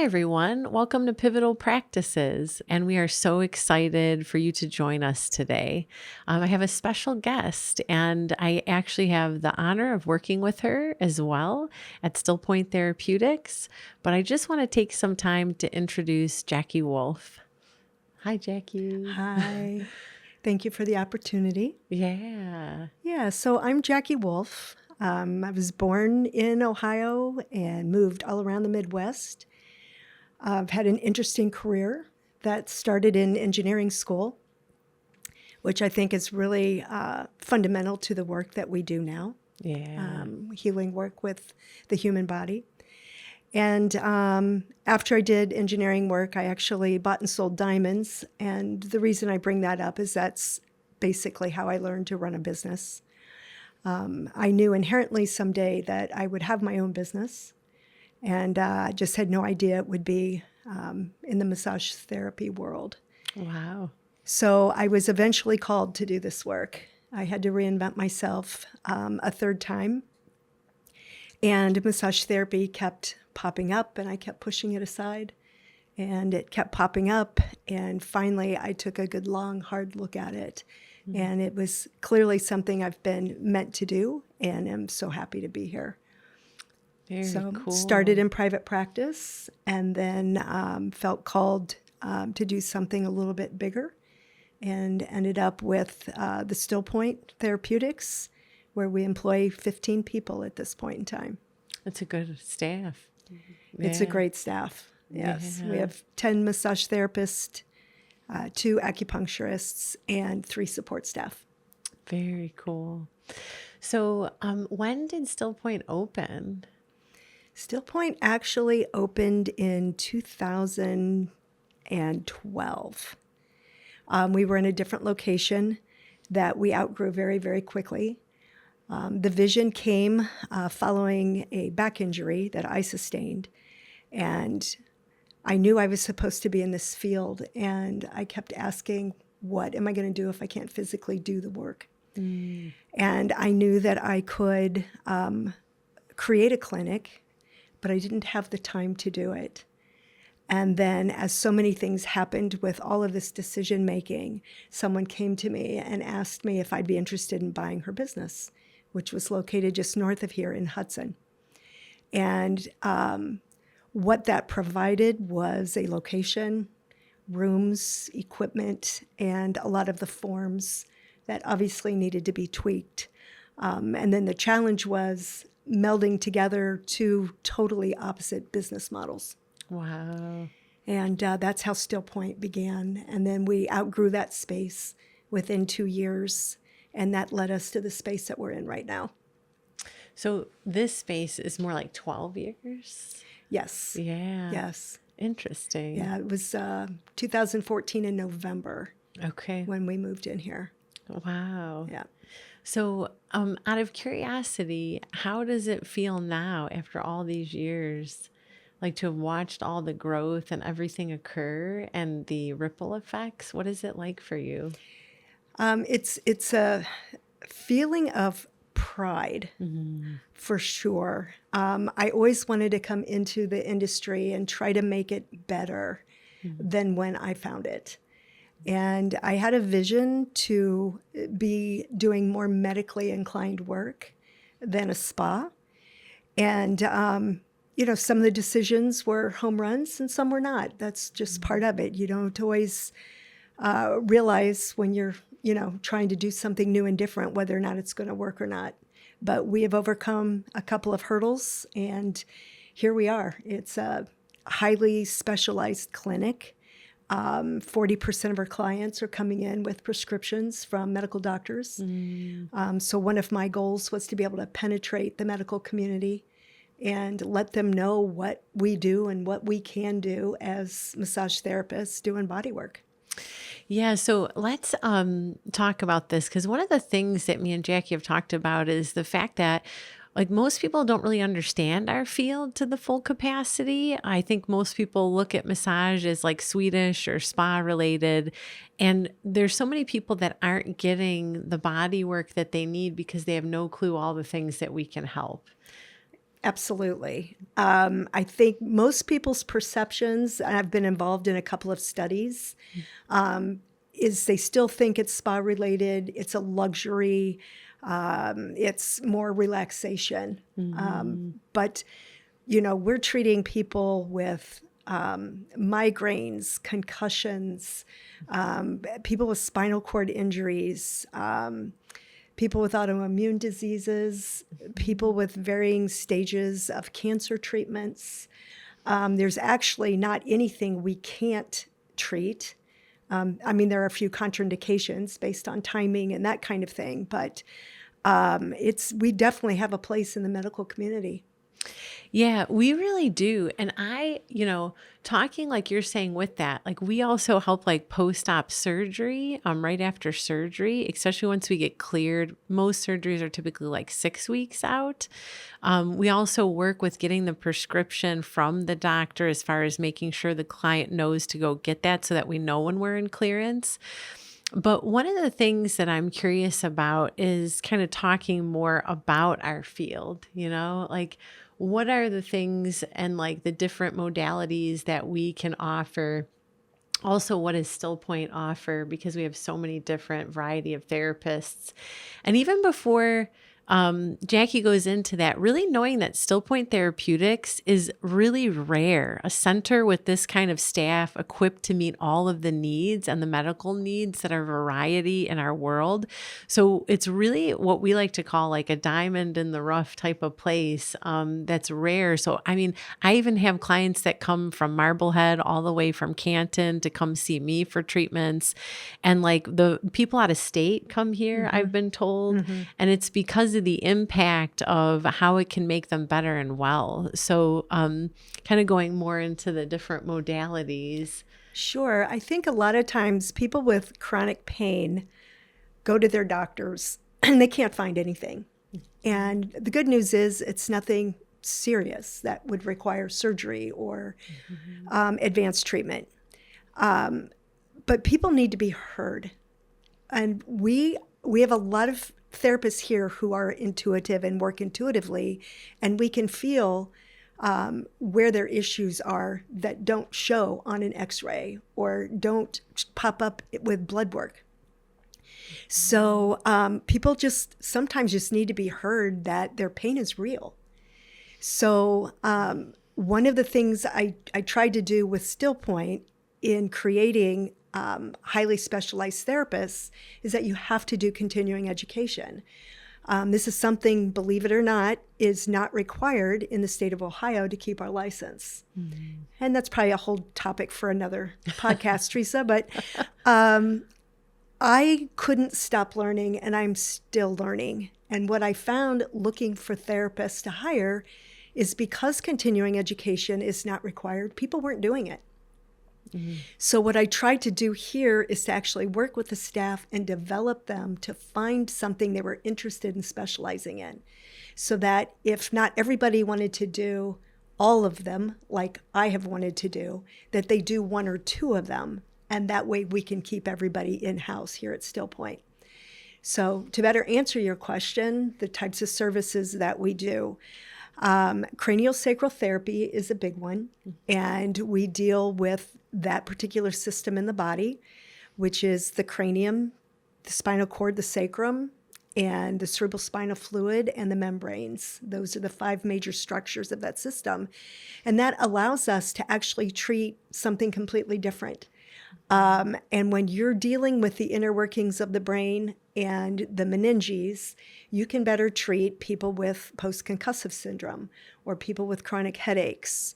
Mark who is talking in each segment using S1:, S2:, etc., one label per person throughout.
S1: everyone. Welcome to Pivotal Practices. And we are so excited for you to join us today. I have a special guest, and I actually have the honor of working with her as well at Stillpoint Therapeutics. But I just want to take some time to introduce Jackie Wolf. Hi, Jackie.
S2: Hi. Thank you for the opportunity.
S1: Yeah.
S2: So I'm Jackie Wolf. I was born in Ohio and moved all around the Midwest. I've had an interesting career that started in engineering school, which I think is really fundamental to the work that we do now.
S1: Yeah.
S2: Healing work with the human body. And after I did engineering work, I actually bought and sold diamonds. And the reason I bring that up is that's basically how I learned to run a business. I knew inherently someday that I would have my own business, and just had no idea it would be in the massage therapy world.
S1: Wow.
S2: So I was eventually called to do this work. I had to reinvent myself a third time. And massage therapy kept popping up, and I kept pushing it aside. And it kept popping up. And finally, I took a good, long, hard look at it. Mm-hmm. And it was clearly something I've been meant to do, and I'm so happy to be here.
S1: Very cool.
S2: Started in private practice, and then felt called to do something a little bit bigger, and ended up with the Stillpoint Therapeutics, where we employ 15 people at this point in time.
S1: That's a good staff.
S2: It's a great staff, yes.
S1: Yeah.
S2: We have 10 massage therapists, 2 acupuncturists, and 3 support staff.
S1: Very cool. So when did Stillpoint open?
S2: Stillpoint actually opened in 2012. We were in a different location that we outgrew very, very quickly. The vision came following a back injury that I sustained, and I knew I was supposed to be in this field, and I kept asking, what am I going to do if I can't physically do the work? And I knew that I could create a clinic, but I didn't have the time to do it. And then as so many things happened with all of this decision making, someone came to me and asked me if I'd be interested in buying her business, which was located just north of here in Hudson. And what that provided was a location, rooms, equipment, and a lot of the forms that obviously needed to be tweaked. And then the challenge was melding together 2 totally opposite business models.
S1: Wow.
S2: And that's how Stillpoint began. And then we outgrew that space within 2 years, and that led us to the space that we're in right now.
S1: So this space is more like 12 years?
S2: Yes.
S1: Yeah.
S2: Yes.
S1: Interesting.
S2: Yeah, it was 2014 in November.
S1: Okay.
S2: When we moved in here.
S1: Wow.
S2: Yeah.
S1: So out of curiosity, how does it feel now after all these years? Like to have watched all the growth and everything occur and the ripple effects? What is it like for you?
S2: It's a feeling of pride, for sure. I always wanted to come into the industry and try to make it better than when I found it. And I had a vision to be doing more medically inclined work than a spa. And, some of the decisions were home runs and some were not. That's just part of it. You don't always realize when you're, trying to do something new and different, whether or not it's going to work or not. But we have overcome a couple of hurdles, and here we are. It's a highly specialized clinic. 40% of our clients are coming in with prescriptions from medical doctors. So one of my goals was to be able to penetrate the medical community and let them know what we do and what we can do as massage therapists doing body work.
S1: Yeah, so let's talk about this, because one of the things that me and Jackie have talked about is the fact that like most people don't really understand our field to the full capacity. I think most people look at massage as like Swedish or spa related. And there's so many people that aren't getting the body work that they need because they have no clue all the things that we can help.
S2: Absolutely. I think most people's perceptions, and I've been involved in a couple of studies, is they still think it's spa related, it's a luxury, it's more relaxation. But, we're treating people with migraines, concussions, people with spinal cord injuries, people with autoimmune diseases, people with varying stages of cancer treatments. There's actually not anything we can't treat. There are a few contraindications based on timing and that kind of thing, but we definitely have a place in the medical community.
S1: Yeah, we really do. And talking like you're saying with that, like we also help like post-op surgery, right after surgery, especially once we get cleared. Most surgeries are typically like 6 weeks out. We also work with getting the prescription from the doctor as far as making sure the client knows to go get that so that we know when we're in clearance. But one of the things that I'm curious about is kind of talking more about our field, like what are the things and like the different modalities that we can offer. Also, what does Stillpoint offer? Because we have so many different variety of therapists. And even before Jackie goes into that, really knowing that Stillpoint Therapeutics is really rare. A center with this kind of staff equipped to meet all of the needs and the medical needs that are variety in our world. So it's really what we like to call like a diamond in the rough type of place that's rare. So, I even have clients that come from Marblehead all the way from Canton to come see me for treatments. And like the people out of state come here, I've been told. And it's because of the impact of how it can make them better and well. So kind of going more into the different modalities.
S2: Sure. I think a lot of times people with chronic pain go to their doctors and they can't find anything. And the good news is it's nothing serious that would require surgery or advanced treatment. But people need to be heard. And we have a lot of therapists here who are intuitive and work intuitively, and we can feel where their issues are that don't show on an x-ray or don't pop up with blood work. So people sometimes just need to be heard that their pain is real. So one of the things I tried to do with Stillpoint in creating highly specialized therapists is that you have to do continuing education. This is something, believe it or not, is not required in the state of Ohio to keep our license. And that's probably a whole topic for another podcast, Teresa, but I couldn't stop learning, and I'm still learning. And what I found looking for therapists to hire is because continuing education is not required, people weren't doing it. So what I tried to do here is to actually work with the staff and develop them to find something they were interested in specializing in, so that if not everybody wanted to do all of them like I have wanted to do, that they do one or two of them, and that way we can keep everybody in-house here at Stillpoint. So to better answer your question, the types of services that we do, craniosacral therapy is a big one, and we deal with that particular system in the body, which is the cranium, the spinal cord, the sacrum, and the cerebrospinal fluid and the membranes. Those are the 5 major structures of that system. And that allows us to actually treat something completely different. And when you're dealing with the inner workings of the brain and the meninges, you can better treat people with post-concussive syndrome or people with chronic headaches,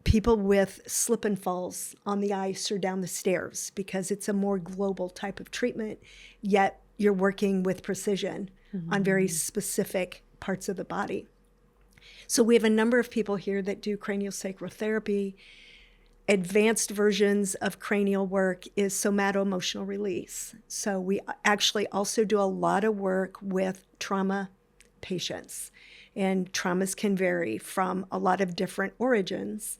S2: people with slip and falls on the ice or down the stairs, because it's a more global type of treatment, yet you're working with precision on very specific parts of the body. So we have a number of people here that do craniosacral therapy. Advanced versions of cranial work is somato-emotional release. So we actually also do a lot of work with trauma patients. And traumas can vary from a lot of different origins,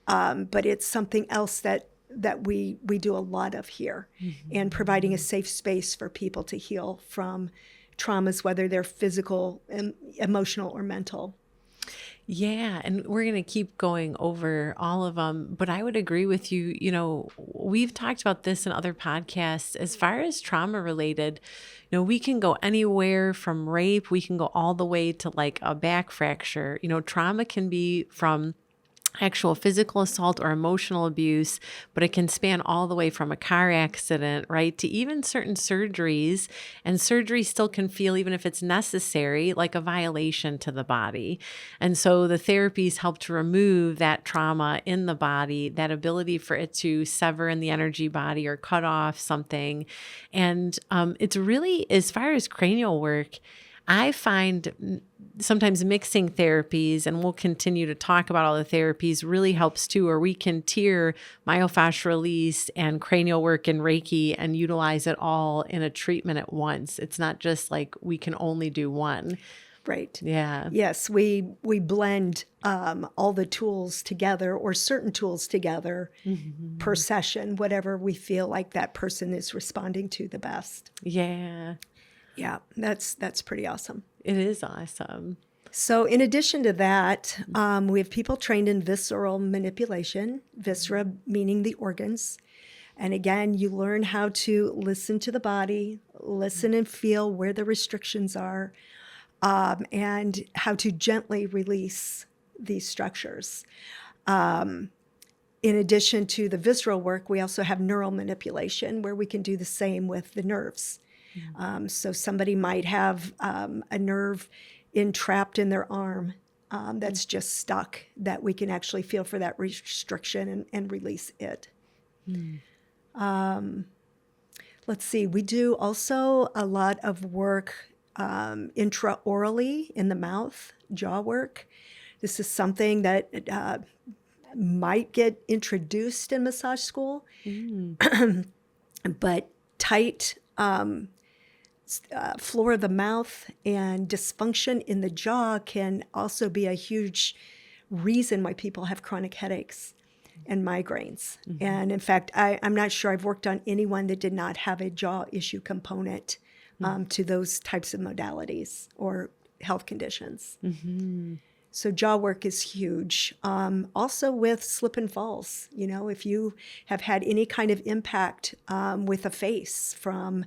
S2: but it's something else that we do a lot of here, and providing a safe space for people to heal from traumas, whether they're physical, emotional, or mental.
S1: Yeah, and we're going to keep going over all of them, but I would agree with you. We've talked about this in other podcasts. As far as trauma related, we can go anywhere from rape, we can go all the way to like a back fracture. Trauma can be from actual physical assault or emotional abuse, but it can span all the way from a car accident, right, to even certain surgeries. And surgery still can feel, even if it's necessary, like a violation to the body. And so the therapies help to remove that trauma in the body, that ability for it to sever in the energy body or cut off something. And it's really, as far as cranial work, I find sometimes mixing therapies, and we'll continue to talk about all the therapies, really helps too, or we can tier myofascial release and cranial work and Reiki and utilize it all in a treatment at once. It's not just like we can only do one.
S2: Right.
S1: Yeah.
S2: Yes, we blend all the tools together, or certain tools together per session, whatever we feel like that person is responding to the best.
S1: Yeah.
S2: Yeah, that's pretty awesome.
S1: It is awesome.
S2: So in addition to that, we have people trained in visceral manipulation, viscera meaning the organs. And again, you learn how to listen to the body, listen and feel where the restrictions are, and how to gently release these structures. In addition to the visceral work, we also have neural manipulation, where we can do the same with the nerves. So somebody might have a nerve entrapped in their arm that's just stuck, that we can actually feel for that restriction and release it. Let's see, we do also a lot of work intraorally in the mouth, jaw work. This is something that might get introduced in massage school, but tight floor of the mouth and dysfunction in the jaw can also be a huge reason why people have chronic headaches and migraines. And in fact, I'm not sure I've worked on anyone that did not have a jaw issue component to those types of modalities or health conditions. So jaw work is huge. Also with slip and falls, if you have had any kind of impact with a face from,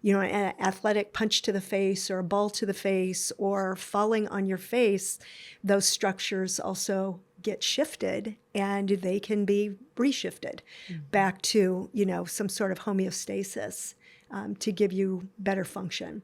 S2: an athletic punch to the face or a ball to the face or falling on your face, those structures also get shifted and they can be reshifted back to, some sort of homeostasis to give you better function.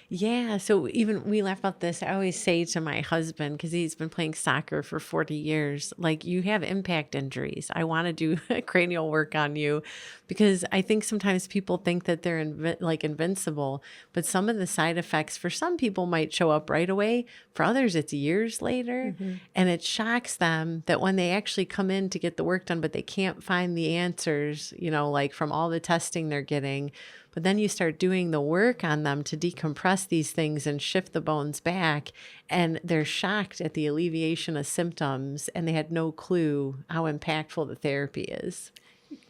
S1: Yeah. So even we laugh about this. I always say to my husband, because he's been playing soccer for 40 years, like, you have impact injuries. I want to do cranial work on you, because I think sometimes people think that they're invincible, but some of the side effects for some people might show up right away. For others, it's years later. And it shocks them that when they actually come in to get the work done, but they can't find the answers, like from all the testing they're getting. But then you start doing the work on them to decompress these things and shift the bones back, and they're shocked at the alleviation of symptoms, and they had no clue how impactful the therapy is.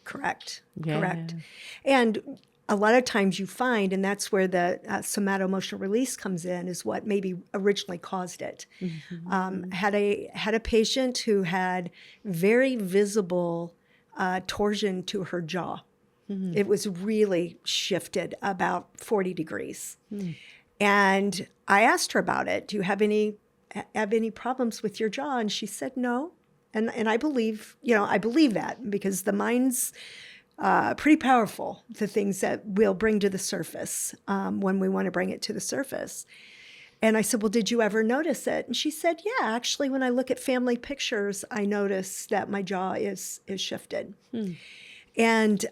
S2: Correct.
S1: Yeah.
S2: Correct. And a lot of times you find, and that's where the somato-emotional release comes in, is what maybe originally caused it. Had a patient who had very visible torsion to her jaw. It was really shifted about 40 degrees. And I asked her about it. Do you have any problems with your jaw? And she said no. And I believe, I believe that, because the mind's pretty powerful, the things that we'll bring to the surface when we want to bring it to the surface. And I said, well, did you ever notice it? And she said, yeah, actually, when I look at family pictures, I notice that my jaw is shifted. And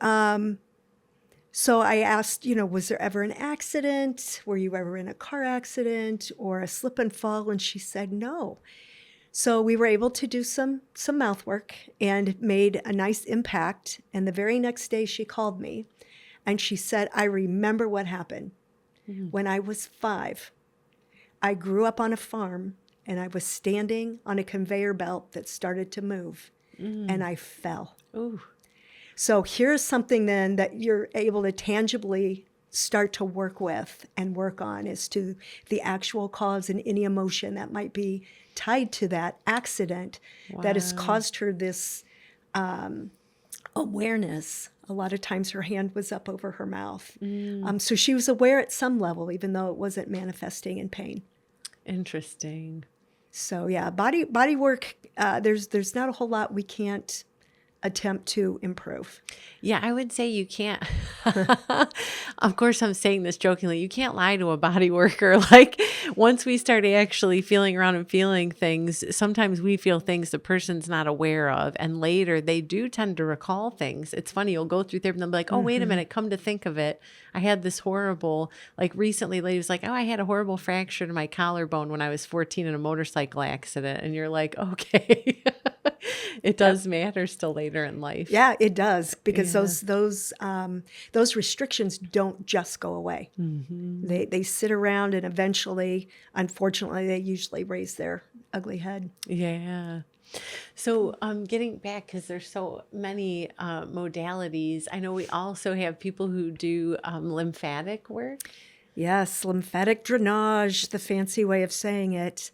S2: so I asked, was there ever an accident? Were you ever in a car accident or a slip and fall? And she said no. So we were able to do some mouth work and made a nice impact. And the very next day she called me and she said, I remember what happened. When I was 5, I grew up on a farm and I was standing on a conveyor belt that started to move and I fell.
S1: Ooh.
S2: So here's something then that you're able to tangibly start to work with and work on, as to the actual cause and any emotion that might be tied to that accident that has
S1: Wow.
S2: caused her this awareness. A lot of times her hand was up over her mouth. So she was aware at some level, even though it wasn't manifesting in pain.
S1: Interesting.
S2: So yeah, body work, there's not a whole lot we can't attempt to improve.
S1: Yeah, I would say you can't. Of course, I'm saying this jokingly. You can't lie to a body worker. Like, once we start actually feeling around and feeling things, sometimes we feel things the person's not aware of. And later, they do tend to recall things. It's funny. You'll go through therapy and they'll be like, oh, wait a minute. Come to think of it. I had this horrible, like recently, a lady was like, oh, I had a horrible fracture to my collarbone when I was 14 in a motorcycle accident. And you're like, okay. It does matter still later in life.
S2: Yeah, it does, because
S1: Yeah.
S2: those restrictions don't just go away. They sit around, and eventually, unfortunately, they usually raise their ugly head.
S1: Yeah. So, getting back, because there's so many modalities, I know we also have people who do lymphatic work.
S2: Yes, lymphatic drainage, the fancy way of saying it.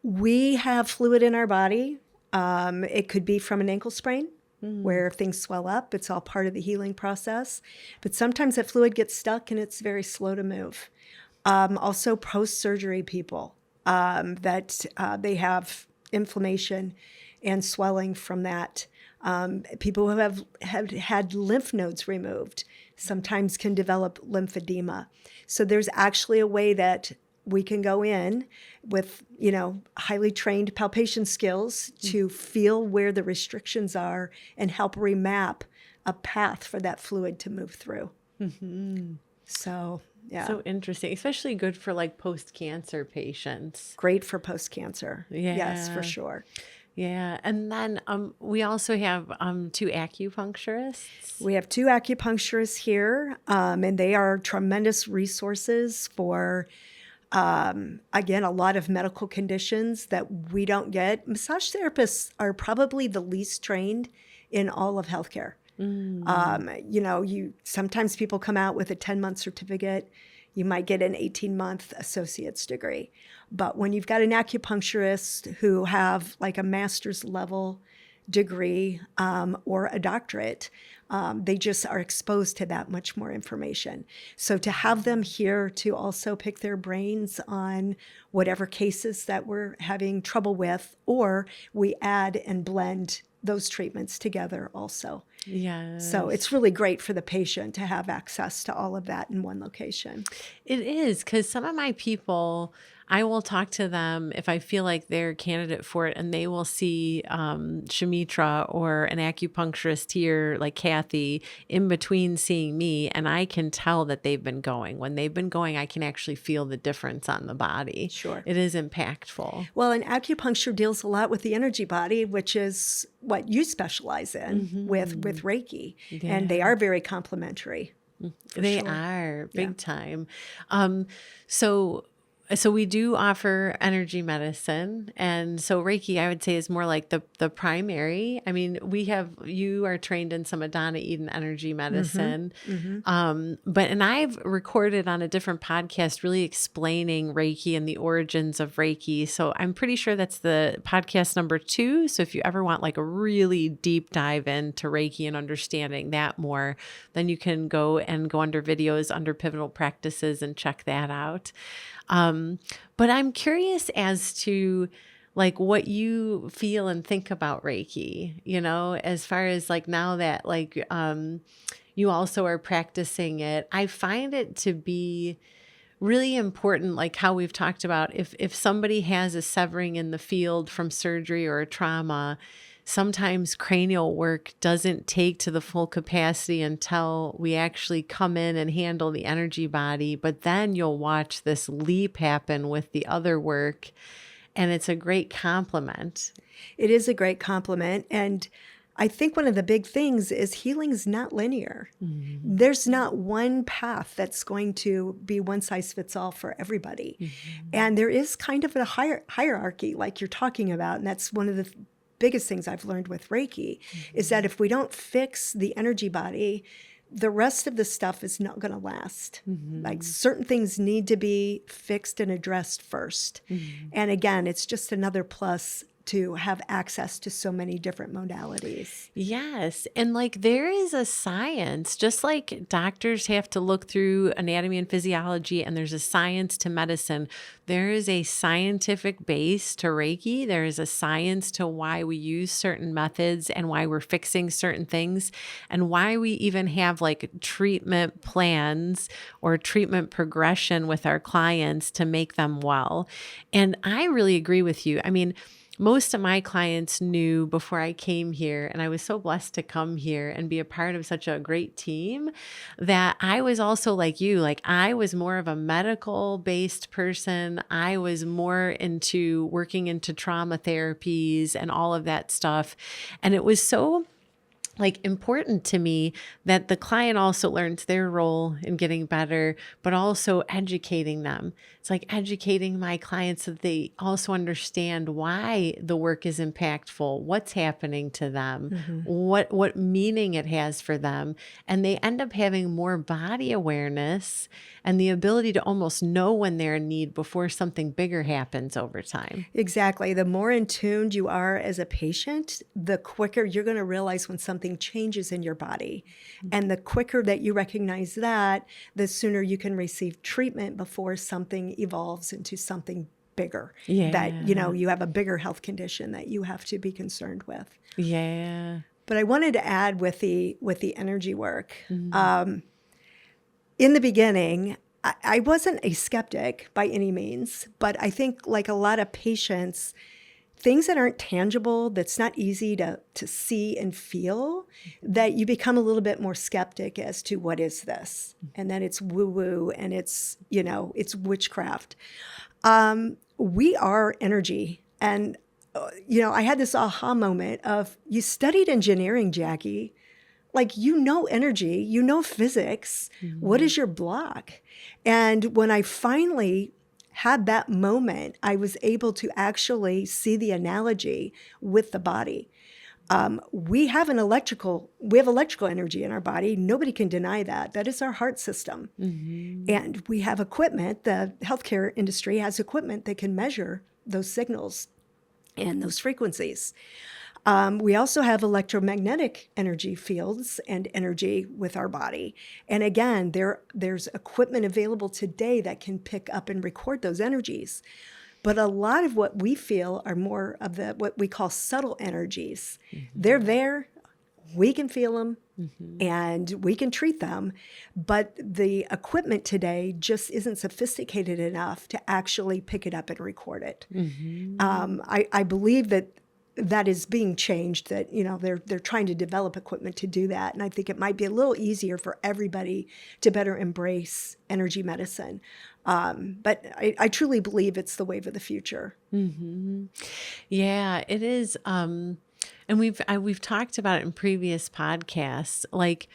S2: We have fluid in our body. It could be from an ankle sprain, where things swell up. It's all part of the healing process. But sometimes that fluid gets stuck and it's very slow to move. Also, post-surgery people, that they have inflammation and swelling from that. People who have had lymph nodes removed sometimes can develop lymphedema. So there's actually a way that we can go in with, highly trained palpation skills to feel where the restrictions are and help remap a path for that fluid to move through. So, yeah.
S1: So interesting, especially good for like post-cancer patients.
S2: Great for post-cancer. Yes, for
S1: Yeah.
S2: sure.
S1: Yeah. And then we also have two acupuncturists.
S2: We have 2 acupuncturists here, and they are tremendous resources for, again, a lot of medical conditions that we don't get. Massage therapists are probably the least trained in all of healthcare. Sometimes people come out with a 10-month certificate. You might get an 18-month associate's degree. But when you've got an acupuncturist who have like a master's level degree, or a doctorate, they just are exposed to that much more information. So to have them here to also pick their brains on whatever cases that we're having trouble with, or we add and blend those treatments together also.
S1: Yes.
S2: So it's really great for the patient to have access to all of that in one location.
S1: It is, because some of my people, I will talk to them if I feel like they're a candidate for it, and they will see Shamitra or an acupuncturist here, like Kathy, in between seeing me, and I can tell that they've been going. When they've been going, I can actually feel the difference on the body.
S2: Sure.
S1: It is impactful.
S2: Well, and acupuncture deals a lot with the energy body, which is what you specialize in with Reiki. And they are very complementary.
S1: They
S2: sure.
S1: are big time. So we do offer energy medicine, and so Reiki, I would say, is more like the primary. I mean, you are trained in some Adana Eden energy medicine, and I've recorded on a different podcast really explaining Reiki and the origins of Reiki. So I'm pretty sure that's the podcast number 2. So if you ever want like a really deep dive into Reiki and understanding that more, then you can go under videos under Pivotal Practices and check that out. But I'm curious as to like what you feel and think about Reiki, as far as like now that like you also are practicing it. I find it to be really important, like how we've talked about if somebody has a severing in the field from surgery or a trauma, sometimes cranial work doesn't take to the full capacity until we actually come in and handle the energy body. But then you'll watch this leap happen with the other work, and it's a great compliment.
S2: It is a great compliment. And I think one of the big things is healing is not linear. There's not one path that's going to be one size fits all for everybody. And there is kind of a hierarchy like you're talking about. And that's one of the biggest things I've learned with Reiki is that if we don't fix the energy body, the rest of the stuff is not going to last. Like certain things need to be fixed and addressed first. And again, it's just another plus to have access to so many different modalities.
S1: Yes. And like there is a science, just like doctors have to look through anatomy and physiology, and there's a science to medicine. There is a scientific base to Reiki. There is a science to why we use certain methods and why we're fixing certain things and why we even have like treatment plans or treatment progression with our clients to make them well. And I really agree with you. I mean, most of my clients knew before I came here, and I was so blessed to come here and be a part of such a great team, that I was also like you. Like I was more of a medical based person. I was more into working into trauma therapies and all of that stuff. And it was so like important to me that the client also learns their role in getting better, but also educating them. It's like educating my clients so that they also understand why the work is impactful, what's happening to them, what meaning it has for them. And they end up having more body awareness and the ability to almost know when they're in need before something bigger happens over time.
S2: Exactly. The more in tune you are as a patient, the quicker you're going to realize when something changes in your body. And the quicker that you recognize that, the sooner you can receive treatment before something evolves into something bigger. That, you have a bigger health condition that you have to be concerned with.
S1: Yeah.
S2: But I wanted to add with the energy work. In the beginning, I wasn't a skeptic by any means, but I think like a lot of patients, things that aren't tangible, that's not easy to see and feel, that you become a little bit more skeptic as to what is this? And then it's woo-woo and it's, it's witchcraft. We are energy. And, I had this aha moment of, you studied engineering, Jackie. Like, energy, physics. What is your block? And when I finally had that moment, I was able to actually see the analogy with the body. We have electrical energy in our body. Nobody can deny that. That is our heart system. And we have equipment. The healthcare industry has equipment that can measure those signals and those frequencies. We also have electromagnetic energy fields and energy with our body. And again, there's equipment available today that can pick up and record those energies. But a lot of what we feel are more of what we call subtle energies. They're there, we can feel them, and we can treat them. But the equipment today just isn't sophisticated enough to actually pick it up and record it. I believe that is being changed, that they're trying to develop equipment to do that, and I think it might be a little easier for everybody to better embrace energy medicine. But I truly believe it's the wave of the future.
S1: Yeah, it is. And we've talked about it in previous podcasts. Like,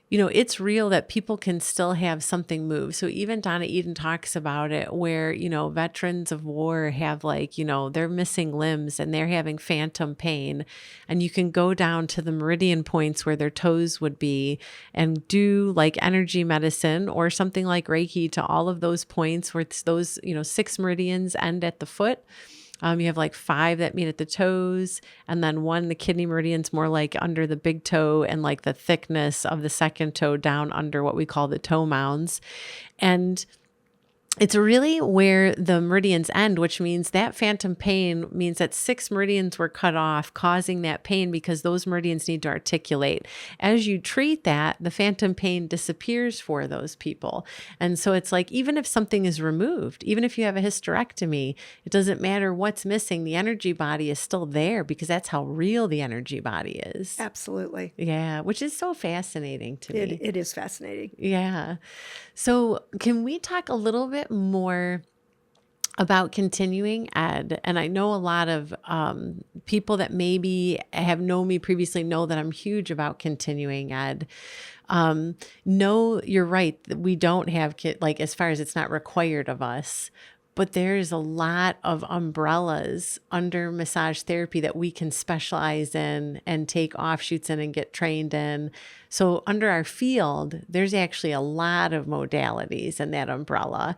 S1: it's real that people can still have something move. So even Donna Eden talks about it where, veterans of war have they're missing limbs and they're having phantom pain. And you can go down to the meridian points where their toes would be and do like energy medicine or something like Reiki to all of those points where it's those, 6 meridians end at the foot. You have like 5 that meet at the toes, and then 1, the kidney meridian's more like under the big toe and like the thickness of the second toe down under what we call the toe mounds. And it's really where the meridians end, which means that phantom pain means that 6 meridians were cut off, causing that pain because those meridians need to articulate. As you treat that, the phantom pain disappears for those people. And so it's like, even if something is removed, even if you have a hysterectomy, it doesn't matter what's missing. The energy body is still there because that's how real the energy body is.
S2: Absolutely.
S1: Yeah, which is so fascinating to me.
S2: It is fascinating.
S1: Yeah. So can we talk a little bit more about continuing ed? And I know a lot of people that maybe have known me previously know that I'm huge about continuing ed. No, you're right. We don't have as far as it's not required of us. but there's a lot of umbrellas under massage therapy that we can specialize in and take offshoots in and get trained in. So under our field, there's actually a lot of modalities in that umbrella.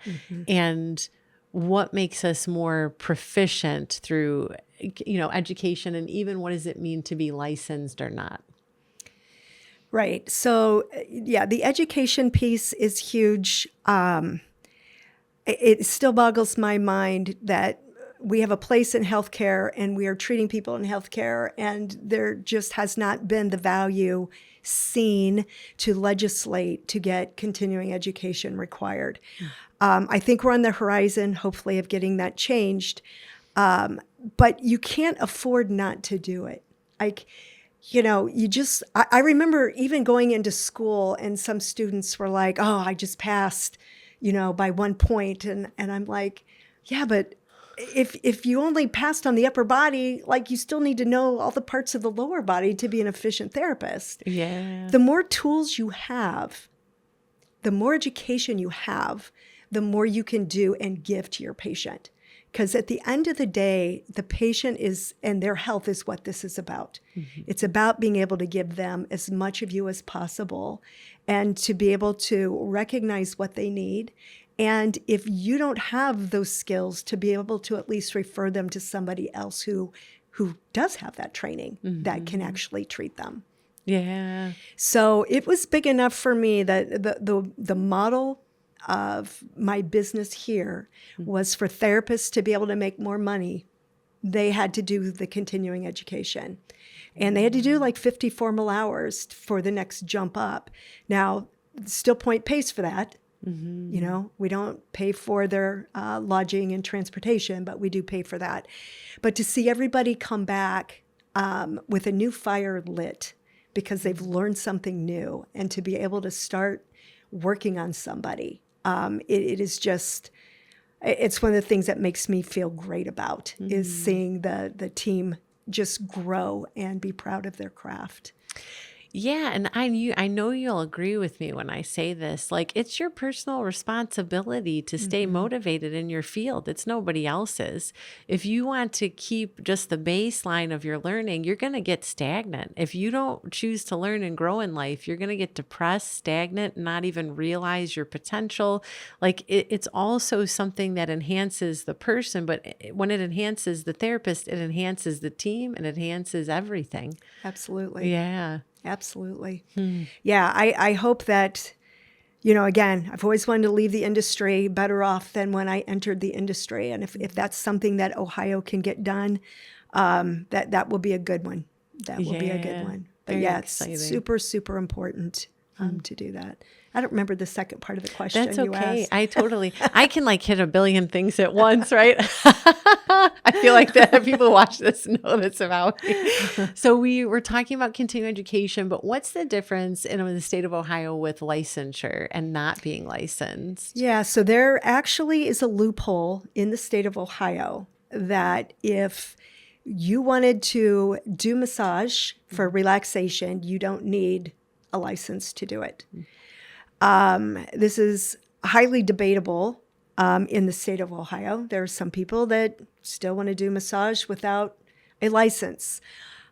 S1: And what makes us more proficient through, education, and even what does it mean to be licensed or not?
S2: Right. So, yeah, the education piece is huge. It still boggles my mind that we have a place in healthcare and we are treating people in healthcare, and there just has not been the value seen to legislate to get continuing education required. I think we're on the horizon, hopefully, of getting that changed. But you can't afford not to do it. I remember even going into school and some students were like, oh, I just passed, by 1 point. And I'm like, yeah, but if you only passed on the upper body, like you still need to know all the parts of the lower body to be an efficient therapist.
S1: Yeah.
S2: The more tools you have, the more education you have, the more you can do and give to your patient. Because at the end of the day, the patient and their health is what this is about. It's about being able to give them as much of you as possible and to be able to recognize what they need. And if you don't have those skills, to be able to at least refer them to somebody else who does have that training that can actually treat them.
S1: Yeah.
S2: So it was big enough for me that the model of my business here was for therapists to be able to make more money. They had to do the continuing education. And they had to do like 50 formal hours for the next jump up. Now, Stillpoint pays for that. We don't pay for their lodging and transportation, but we do pay for that. But to see everybody come back with a new fire lit because they've learned something new, and to be able to start working on somebody, it is just, it's one of the things that makes me feel great about is seeing the team just grow and be proud of their craft.
S1: Yeah, and I know you'll agree with me when I say this. Like, it's your personal responsibility to stay motivated in your field. It's nobody else's. If you want to keep just the baseline of your learning, you're going to get stagnant. If you don't choose to learn and grow in life, you're going to get depressed, stagnant, not even realize your potential. Like, it's also something that enhances the person, but when it enhances the therapist, it enhances the team and it enhances everything.
S2: Absolutely.
S1: Yeah.
S2: Absolutely. Yeah, I hope that, again, I've always wanted to leave the industry better off than when I entered the industry. And if that's something that Ohio can get done, that will be a good one. That will be a good one. But
S1: Very
S2: yeah,
S1: exciting.
S2: it's super, super important to do that. I don't remember the second part of the question
S1: That's
S2: you
S1: okay.
S2: asked.
S1: I can like hit a billion things at once, right? I feel like that people who watch this know this about me. So we were talking about continuing education, but what's the difference in the state of Ohio with licensure and not being licensed?
S2: Yeah, so there actually is a loophole in the state of Ohio that if you wanted to do massage for relaxation, you don't need a license to do it. This is highly debatable in the state of Ohio. There are some people that still want to do massage without a license.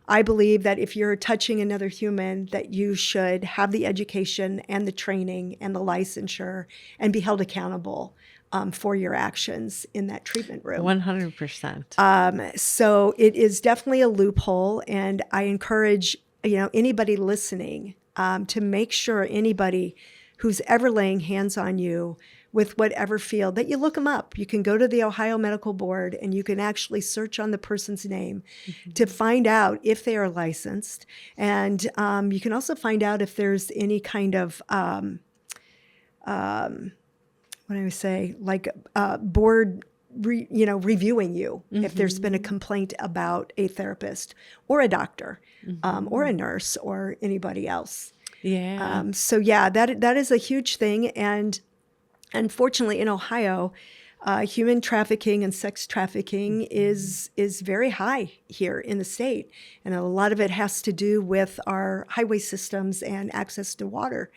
S2: I believe that if you're touching another human, that you should have the education and the training and the licensure and be held accountable for your actions in that treatment room.
S1: 100%.
S2: So it is definitely a loophole, and I encourage anybody listening to make sure anybody who's ever laying hands on you with whatever field, that you look them up. You can go to the Ohio Medical Board and you can actually search on the person's name to find out if they are licensed. And you can also find out if there's any kind of, board reviewing you, if there's been a complaint about a therapist or a doctor or a nurse or anybody else.
S1: Yeah.
S2: So yeah, that is a huge thing. And unfortunately in Ohio, human trafficking and sex trafficking is very high here in the state. And a lot of it has to do with our highway systems and access to water.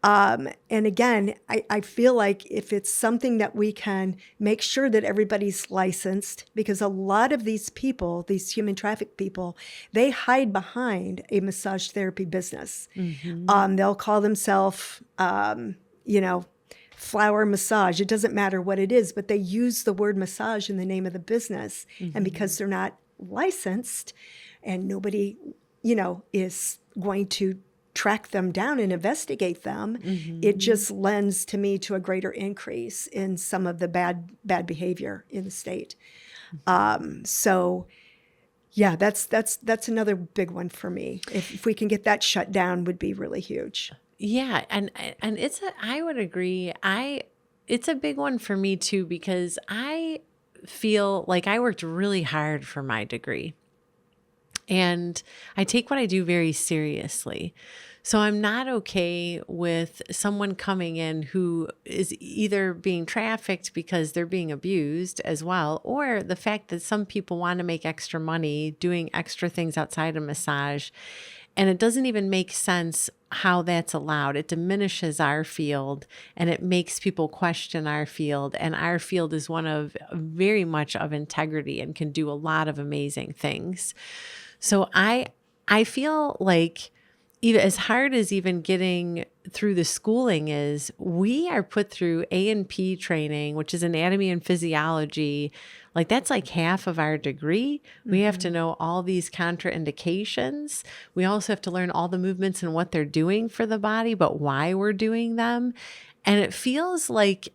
S2: And again, I feel like if it's something that we can make sure that everybody's licensed, because a lot of these people, these human traffic people, they hide behind a massage therapy business. They'll call themselves, flower massage. It doesn't matter what it is, but they use the word massage in the name of the business. And because they're not licensed and nobody, is going to track them down and investigate them, it just lends to me to a greater increase in some of the bad behavior in the state. So yeah, that's another big one for me. If we can get that shut down, would be really huge.
S1: Yeah, and I would agree. It's a big one for me too, because I feel like I worked really hard for my degree. And I take what I do very seriously. So I'm not okay with someone coming in who is either being trafficked because they're being abused as well, or the fact that some people want to make extra money doing extra things outside of massage. And it doesn't even make sense how that's allowed. It diminishes our field and it makes people question our field. And our field is one of very much of integrity and can do a lot of amazing things. So I feel like even as hard as even getting through the schooling is, we are put through A&P training, which is anatomy and physiology. Like that's like half of our degree. We have to know all these contraindications. We also have to learn all the movements and what they're doing for the body, but why we're doing them. And it feels like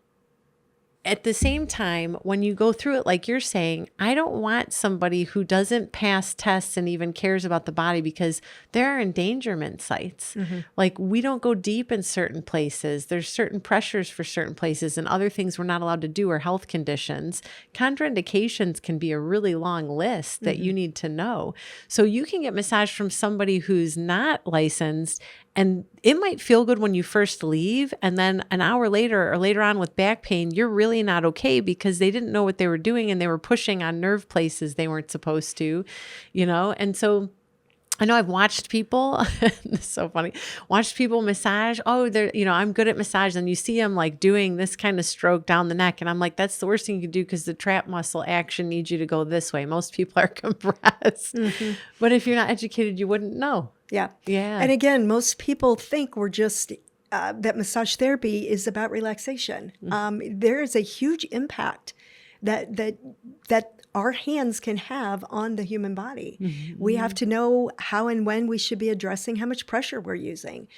S1: at the same time, when you go through it, like you're saying, I don't want somebody who doesn't pass tests and even cares about the body, because there are endangerment sites. Like we don't go deep in certain places. There's certain pressures for certain places and other things we're not allowed to do, or health conditions. Contraindications can be a really long list that you need to know. So you can get massage from somebody who's not licensed, and it might feel good when you first leave. And then an hour later or later on with back pain, you're really not okay because they didn't know what they were doing and they were pushing on nerve places they weren't supposed to, And so I know I've watched people, it's so funny, watched people massage. Oh, they're, I'm good at massage. And you see them like doing this kind of stroke down the neck. And I'm like, that's the worst thing you can do, because the trap muscle action needs you to go this way. Most people are compressed. But if you're not educated, you wouldn't know.
S2: Yeah.
S1: Yeah.
S2: And again, most people think we're just, that massage therapy is about relaxation. There is a huge impact that our hands can have on the human body. We have to know how and when we should be addressing how much pressure we're using.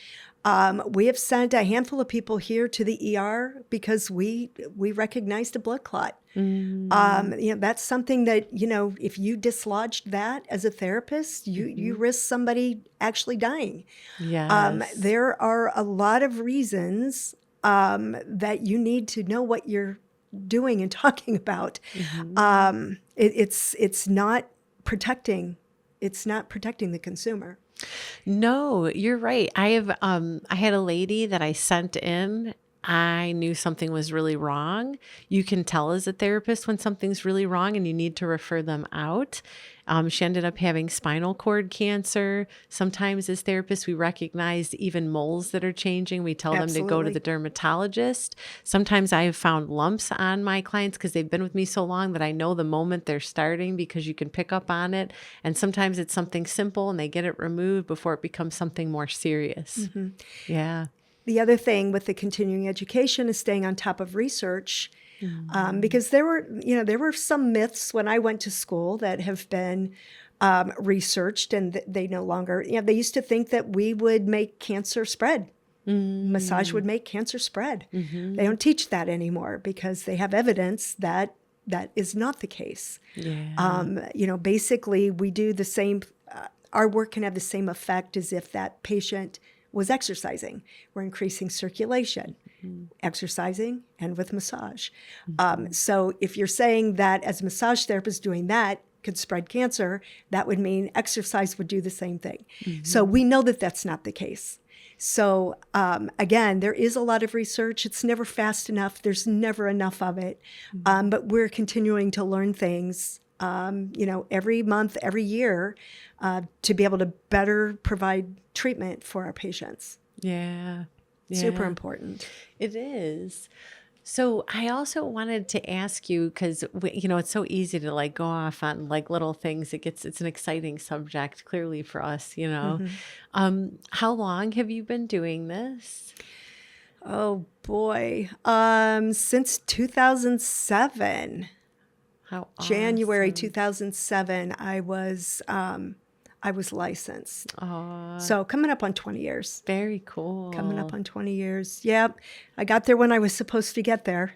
S2: We have sent a handful of people here to the ER because we recognized a blood clot. That's something that, if you dislodged that as a therapist, you risk somebody actually dying.
S1: Yes.
S2: There are a lot of reasons that you need to know what you're doing and talking about. It's not protecting. It's not protecting the consumer.
S1: No, you're right. I had a lady that I sent in. I knew something was really wrong. You can tell as a therapist when something's really wrong and you need to refer them out. She ended up having spinal cord cancer. Sometimes as therapists, we recognize even moles that are changing. We tell them to go to the dermatologist. Sometimes I have found lumps on my clients because they've been with me so long that I know the moment they're starting, because you can pick up on it. And sometimes it's something simple and they get it removed before it becomes something more serious. Yeah.
S2: The other thing with the continuing education is staying on top of research, because there were some myths when I went to school that have been researched, and they no longer, they used to think that we would make cancer spread. Massage would make cancer spread. They don't teach that anymore because they have evidence that is not the case.
S1: Yeah.
S2: Basically we do the same, our work can have the same effect as if that patient was exercising. We're increasing circulation, exercising, and with massage. So if you're saying that as a massage therapist doing that could spread cancer, that would mean exercise would do the same thing. So we know that that's not the case. So again, there is a lot of research. It's never fast enough. There's never enough of it. But we're continuing to learn things, every month, every year, to be able to better provide treatment for our patients.
S1: Yeah.
S2: Super
S1: Yeah,
S2: important.
S1: it is. So I also wanted to ask you because it's so easy to like go off on like little things. It's an exciting subject clearly for us.
S2: Hmm.
S1: How long have you been doing this?
S2: Oh boy. Since 2007,
S1: How
S2: January
S1: awesome!
S2: 2007, I was licensed.
S1: Oh,
S2: So coming up on 20 years.
S1: very
S2: Coming up
S1: cool.
S2: on 20 years. Yep. I got there when I was supposed to get there.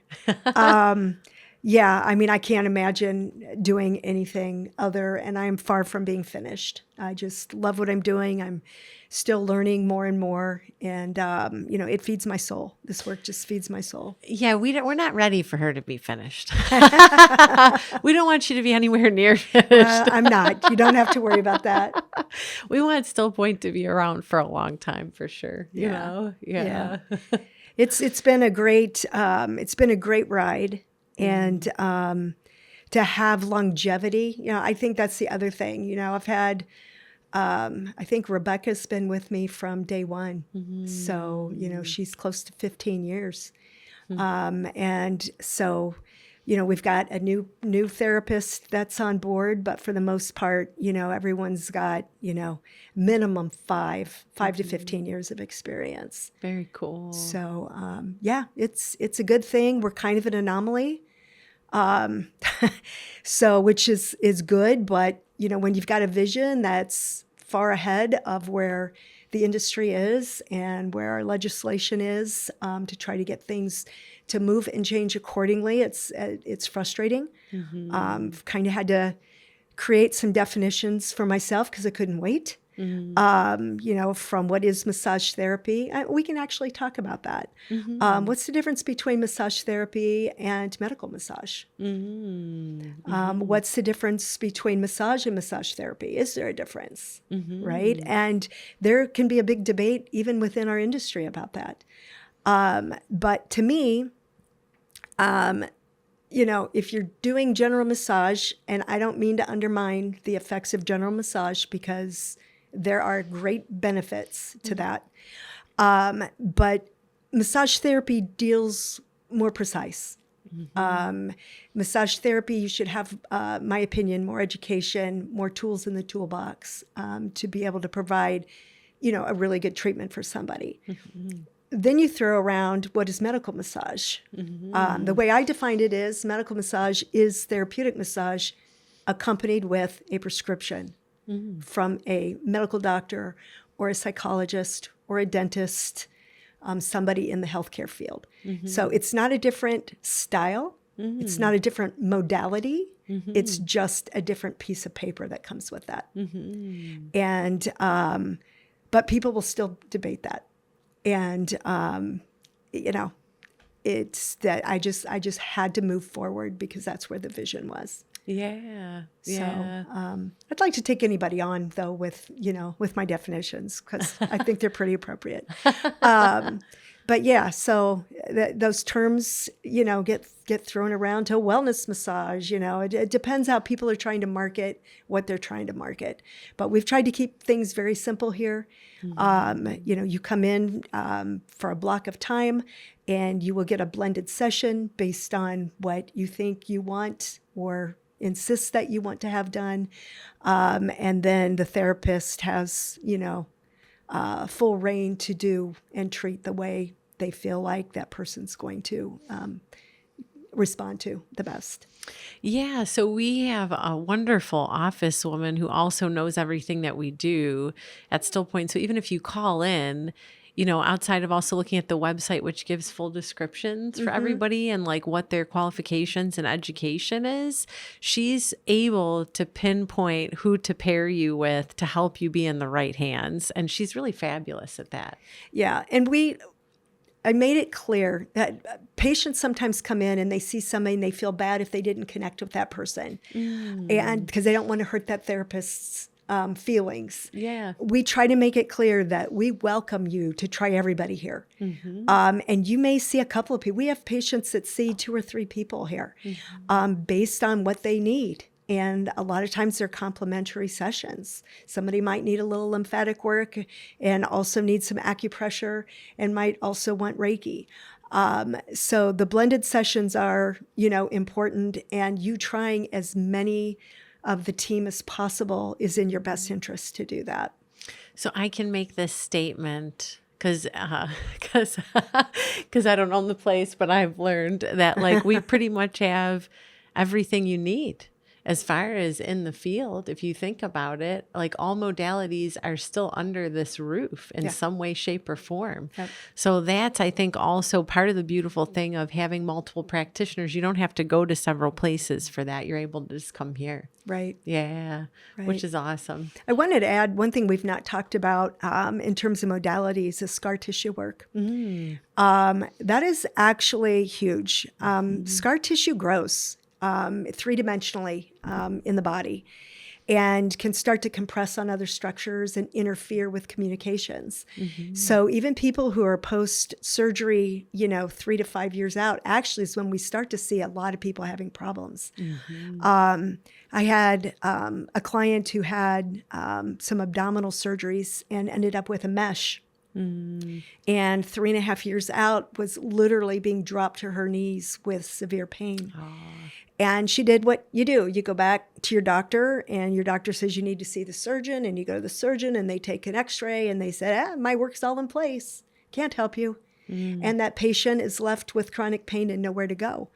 S2: Um, yeah, I mean, I can't imagine doing anything other, and I am far from being finished. I just love what I'm doing. I'm still learning more and more, and it feeds my soul. This work just feeds my soul.
S1: Yeah, we're not ready for her to be finished. We don't want you to be anywhere near finished.
S2: I'm not. You don't have to worry about that.
S1: We want Stillpoint to be around for a long time for sure.
S2: Yeah, yeah.
S1: Yeah.
S2: It's been a great ride, and to have longevity. I think that's the other thing. I've had. I think Rebecca's been with me from day one, so she's close to 15 years, and so. We've got a new therapist that's on board, but for the most part, everyone's got, minimum five to 15 years of experience.
S1: Very cool.
S2: So, yeah, it's a good thing. We're kind of an anomaly. Um, so, which is good, but when you've got a vision that's far ahead of where the industry is and where our legislation is, to try to get things to move and change accordingly, it's frustrating. Kind of had to create some definitions for myself because I couldn't wait. From what is massage therapy. We can actually talk about that. What's the difference between massage therapy and medical massage? What's the difference between massage and massage therapy? Is there a difference? Right? And there can be a big debate even within our industry about that. But to me, if you're doing general massage, and I don't mean to undermine the effects of general massage because there are great benefits to that. But massage therapy deals more precise. Massage therapy, you should have, my opinion, more education, more tools in the toolbox to be able to provide, a really good treatment for somebody. Then you throw around what is medical massage. The way I define it is medical massage is therapeutic massage accompanied with a prescription from a medical doctor or a psychologist or a dentist, somebody in the healthcare field. So it's not a different style. It's not a different modality. It's just a different piece of paper that comes with that. And but people will still debate that. And it's that I just had to move forward because that's where the vision was.
S1: Yeah.
S2: So I'd like to take anybody on though with my definitions because I think they're pretty appropriate. But yeah, so those terms get thrown around to wellness massage. It depends how people are trying to market what they're trying to market. But we've tried to keep things very simple here. You come in for a block of time, and you will get a blended session based on what you think you want or insist that you want to have done. And then the therapist has, full reign to do and treat the way they feel like that person's going to respond to the best.
S1: Yeah, so we have a wonderful office woman who also knows everything that we do at Stillpoint. So even if you call in, outside of also looking at the website, which gives full descriptions for everybody and like what their qualifications and education is, she's able to pinpoint who to pair you with to help you be in the right hands. And she's really fabulous at that.
S2: Yeah, and I made it clear that patients sometimes come in and they see somebody and they feel bad if they didn't connect with that person, and because they don't want to hurt that therapist's feelings.
S1: Yeah.
S2: We try to make it clear that we welcome you to try everybody here. And you may see a couple of people. We have patients that see 2 or 3 people here based on what they need. And a lot of times they're complementary sessions. Somebody might need a little lymphatic work and also need some acupressure and might also want Reiki. So the blended sessions are, important, and you trying as many of the team as possible is in your best interest to do that.
S1: So I can make this statement because because I don't own the place, but I've learned that like we pretty much have everything you need as far as in the field. If you think about it, like all modalities are still under this roof in some way, shape, or form.
S2: Yep.
S1: So that's, I think, also part of the beautiful thing of having multiple practitioners. You don't have to go to several places for that. You're able to just come here.
S2: Right.
S1: Yeah,
S2: Right.
S1: which is awesome.
S2: I wanted to add one thing we've not talked about in terms of modalities is scar tissue work. That is actually huge. Scar tissue grows three-dimensionally in the body and can start to compress on other structures and interfere with communications. So even people who are post-surgery, 3 to 5 years out, actually is when we start to see a lot of people having problems. I had a client who had some abdominal surgeries and ended up with a mesh. And 3.5 years out was literally being dropped to her knees with severe pain. And she did what you do. You go back to your doctor and your doctor says you need to see the surgeon, and you go to the surgeon and they take an x-ray and they said, my work's all in place. Can't help you. And that patient is left with chronic pain and nowhere to go.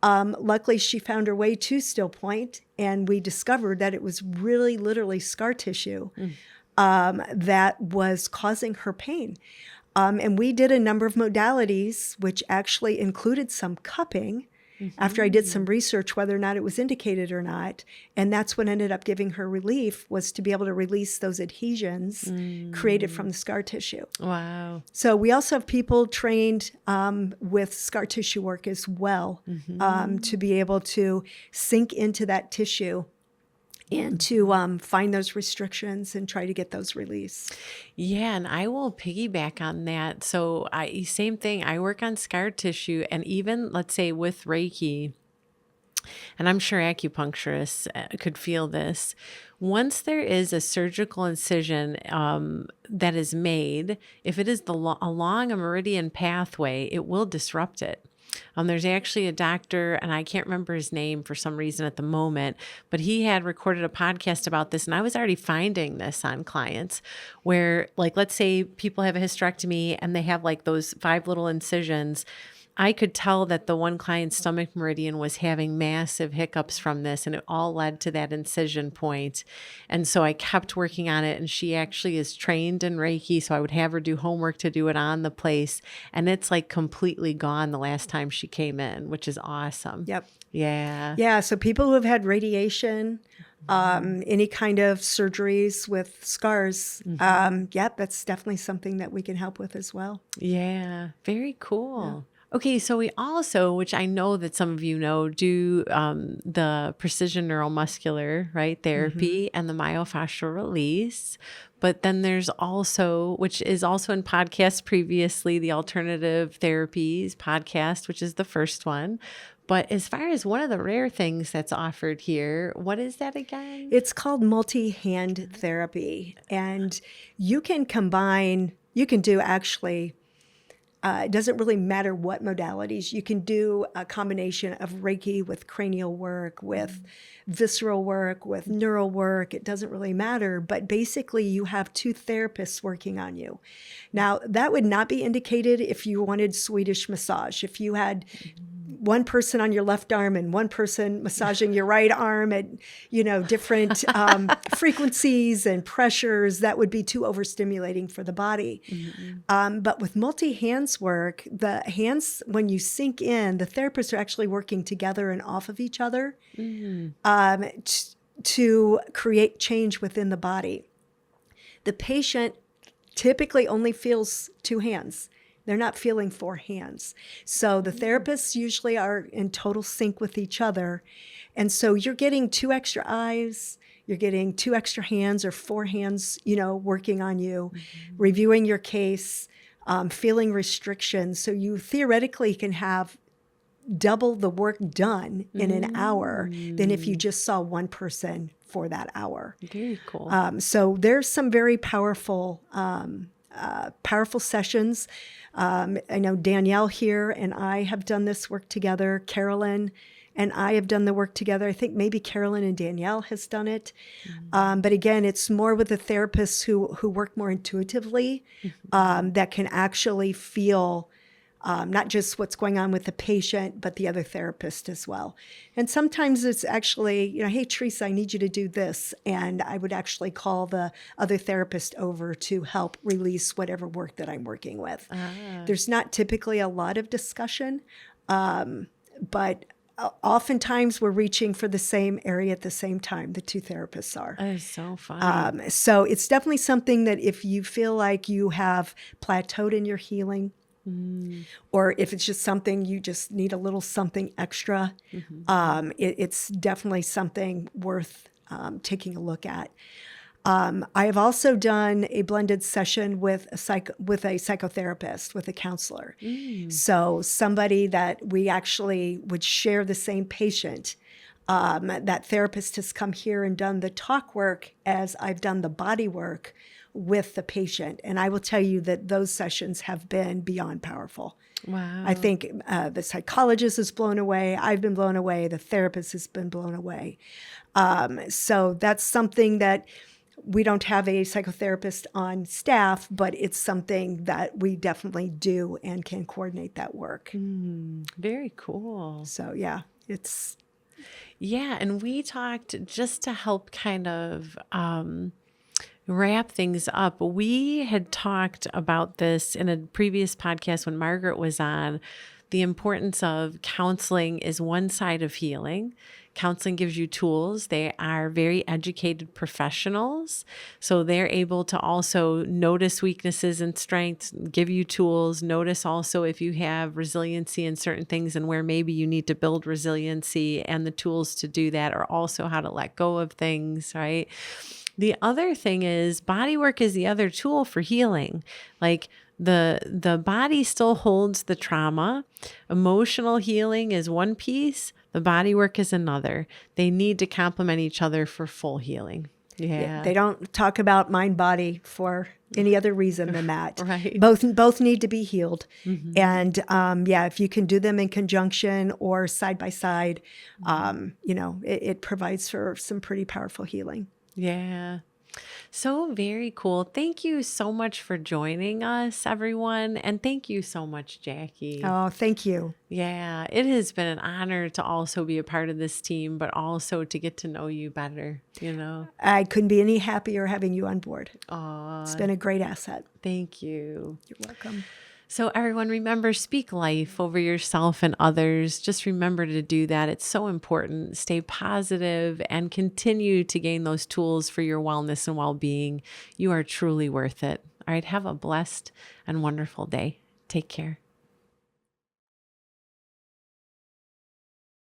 S2: Luckily, she found her way to Stillpoint, and we discovered that it was really literally scar tissue that was causing her pain. And we did a number of modalities, which actually included some cupping after I did some research whether or not it was indicated or not. And that's what ended up giving her relief, was to be able to release those adhesions created from the scar tissue.
S1: Wow.
S2: So we also have people trained with scar tissue work as well, to be able to sink into that tissue and to find those restrictions and try to get those released.
S1: Yeah, and I will piggyback on that. So same thing. I work on scar tissue, and even let's say with Reiki, and I'm sure acupuncturists could feel this. Once there is a surgical incision that is made, if it is along a meridian pathway, it will disrupt it. There's actually a doctor, and I can't remember his name for some reason at the moment, but he had recorded a podcast about this, and I was already finding this on clients where, like, let's say people have a hysterectomy and they have like those 5 little incisions. I could tell that the one client's stomach meridian was having massive hiccups from this, and it all led to that incision point. And so I kept working on it, and she actually is trained in Reiki, so I would have her do homework to do it on the place, and it's like completely gone the last time she came in, which is awesome.
S2: Yep.
S1: Yeah.
S2: Yeah, so people who have had radiation, any kind of surgeries with scars, that's definitely something that we can help with as well.
S1: Yeah. Very cool. Yeah. Okay, so we also, which I know that some of you know, do the precision neuromuscular, right, therapy and the myofascial release. But then there's also, which is also in podcasts previously, the alternative therapies podcast, which is the first one. But as far as one of the rare things that's offered here, what is that again?
S2: It's called multi-hand therapy. And you can do actually, it doesn't really matter what modalities. You can do a combination of Reiki with cranial work, with visceral work, with neural work. It doesn't really matter. But basically, you have 2 therapists working on you. Now, that would not be indicated if you wanted Swedish massage. If you had one person on your left arm and one person massaging your right arm at, different frequencies and pressures, that would be too overstimulating for the body. But with multi-hands work, the hands, when you sink in, the therapists are actually working together and off of each other to create change within the body. The patient typically only feels 2 hands. They're not feeling 4 hands. So the therapists usually are in total sync with each other. And so you're getting 2 extra eyes, you're getting 2 extra hands or 4 hands, working on you, reviewing your case, feeling restrictions. So you theoretically can have double the work done in an hour than if you just saw one person for that hour.
S1: Very cool.
S2: So there's some very powerful sessions. I know Danielle here and I have done this work together. Carolyn and I have done the work together. I think maybe Carolyn and Danielle has done it. But again, it's more with the therapists who work more intuitively, that can actually feel not just what's going on with the patient, but the other therapist as well. And sometimes it's actually, hey, Teresa, I need you to do this. And I would actually call the other therapist over to help release whatever work that I'm working with. There's not typically a lot of discussion, but oftentimes we're reaching for the same area at the same time. The two therapists are.
S1: That is so fun.
S2: So it's definitely something that if you feel like you have plateaued in your healing, or if it's just something you just need a little something extra, it's definitely something worth taking a look at. I have also done a blended session with a psychotherapist, with a counselor. So somebody that we actually would share the same patient. That therapist has come here and done the talk work as I've done the body work with the patient. And I will tell you that those sessions have been beyond powerful.
S1: Wow.
S2: I think the psychologist is blown away. I've been blown away. The therapist has been blown away. So that's something that we don't have a psychotherapist on staff, but it's something that we definitely do and can coordinate that work.
S1: Very cool.
S2: So yeah, it's...
S1: Yeah, and we talked just to help kind of wrap things up. We had talked about this in a previous podcast when Margaret was on. The importance of counseling is one side of healing. Counseling gives you tools. They are very educated professionals, so they're able to also notice weaknesses and strengths, give you tools. Notice also if you have resiliency in certain things and where maybe you need to build resiliency, and the tools to do that are also how to let go of things, right? The other thing is body work is the other tool for healing. Like the body still holds the trauma. Emotional healing is one piece. The body work is another. They need to complement each other for full healing. Yeah.
S2: They don't talk about mind body for any other reason than that.
S1: Right.
S2: Both need to be healed. And if you can do them in conjunction or side by side, it provides for some pretty powerful healing.
S1: Yeah. So very cool. Thank you so much for joining us, everyone. And thank you so much, Jackie.
S2: Oh, thank you.
S1: Yeah, it has been an honor to also be a part of this team, but also to get to know you better,
S2: I couldn't be any happier having you on board.
S1: Aw,
S2: It's been a great asset.
S1: thank you.
S2: You're welcome.
S1: So everyone, remember, speak life over yourself and others. Just remember to do that. It's so important. Stay positive and continue to gain those tools for your wellness and well-being. You are truly worth it. All right, have a blessed and wonderful day. Take care.